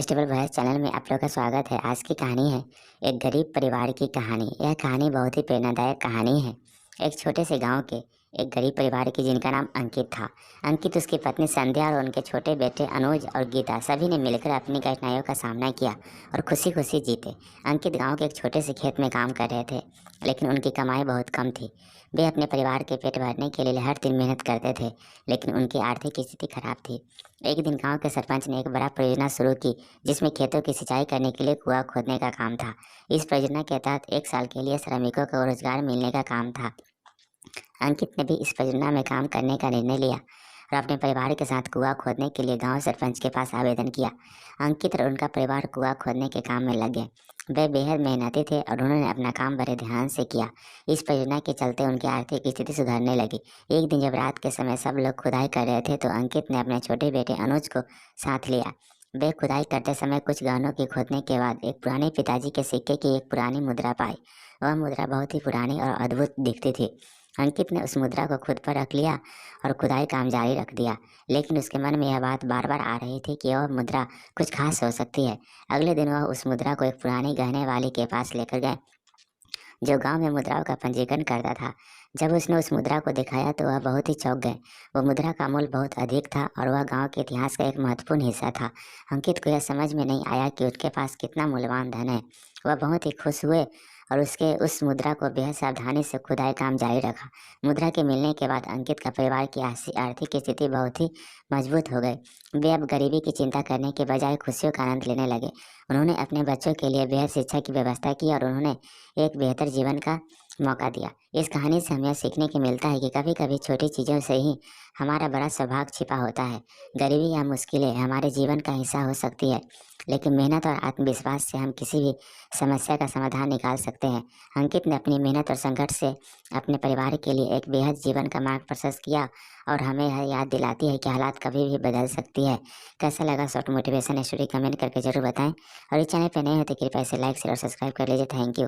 Stable voice channel में आप लोग का स्वागत है। आज की कहानी है एक गरीब परिवार की कहानी। यह कहानी बहुत ही प्रेरणादायक कहानी है। एक छोटे से गांव के एक गरीब परिवार की जिनका नाम अंकित था। अंकित, उसकी पत्नी संध्या और उनके छोटे बेटे अनुज और गीता सभी ने मिलकर अपनी कठिनाइयों का सामना किया और खुशी खुशी जीते। अंकित गाँव के एक छोटे से खेत में काम कर रहे थे, लेकिन उनकी कमाई बहुत कम थी। वे अपने परिवार के पेट भरने के लिए हर दिन मेहनत करते थे, लेकिन उनकी आर्थिक स्थिति खराब थी। एक दिन गांव के सरपंच ने एक बड़ा परियोजना शुरू की, जिसमें खेतों की सिंचाई करने के लिए कुआं खोदने का काम था। इस परियोजना के तहत 1 साल के लिए श्रमिकों को रोजगार मिलने का काम था। अंकित ने भी इस परियोजना में काम करने का निर्णय लिया और अपने परिवार के साथ कुआं खोदने के लिए गांव सरपंच के पास आवेदन किया। अंकित और उनका परिवार कुआं खोदने के काम में लग गए। वे बेहद मेहनती थे और उन्होंने अपना काम बड़े ध्यान से किया। इस परियोजना के चलते उनकी आर्थिक स्थिति सुधरने लगी। एक दिन जब रात के समय सब लोग खुदाई कर रहे थे, तो अंकित ने अपने छोटे बेटे अनुज को साथ लिया। वे खुदाई करते समय कुछ गहनों की खोदने के बाद एक पुराने पिताजी के सिक्के की एक पुरानी मुद्रा पाई। वह मुद्रा बहुत ही पुरानी और अद्भुत दिखती थी। अंकित ने उस मुद्रा को खुद पर रख लिया और खुदाई काम जारी रख दिया, लेकिन उसके मन में यह बात बार बार आ रही थी कि वह मुद्रा कुछ खास हो सकती है। अगले दिन वह उस मुद्रा को एक पुरानी गहने वाली के पास लेकर गए, जो गांव में मुद्राओं का पंजीकरण करता था। जब उसने उस मुद्रा को दिखाया तो वह बहुत ही चौंक गए। वह मुद्रा का मूल्य बहुत अधिक था और वह गांव के इतिहास का एक महत्वपूर्ण हिस्सा था। अंकित को यह समझ में नहीं आया कि उसके पास कितना मूल्यवान धन है। वह बहुत ही खुश हुए और उसके उस मुद्रा को बेहद सावधानी से खुदाई काम जारी रखा। मुद्रा के मिलने के बाद अंकित का परिवार की आर्थिक स्थिति बहुत ही मजबूत हो गई। वे अब गरीबी की चिंता करने के बजाय खुशियों का आनंद लेने लगे। उन्होंने अपने बच्चों के लिए बेहद शिक्षा की व्यवस्था की और उन्होंने एक बेहतर जीवन का मौका दिया। इस कहानी से हमें सीखने को मिलता है कि कभी कभी छोटी चीज़ों से ही हमारा बड़ा सौभाग्य छिपा होता है। गरीबी या मुश्किलें हमारे जीवन का हिस्सा हो सकती है, लेकिन मेहनत और आत्मविश्वास से हम किसी भी समस्या का समाधान निकाल सकते हैं। अंकित ने अपनी मेहनत और संघर्ष से अपने परिवार के लिए एक बेहद जीवन का मार्ग प्रशस्त किया और हमें यह याद दिलाती है कि हालात कभी भी बदल सकती है। कैसा लगा शॉर्ट मोटिवेशन स्टोरी, कमेंट करके जरूर बताएं। और इस चैनल पर नए हो तो कृपया इसे लाइक शेयर और सब्सक्राइब कर लीजिए। Thank you.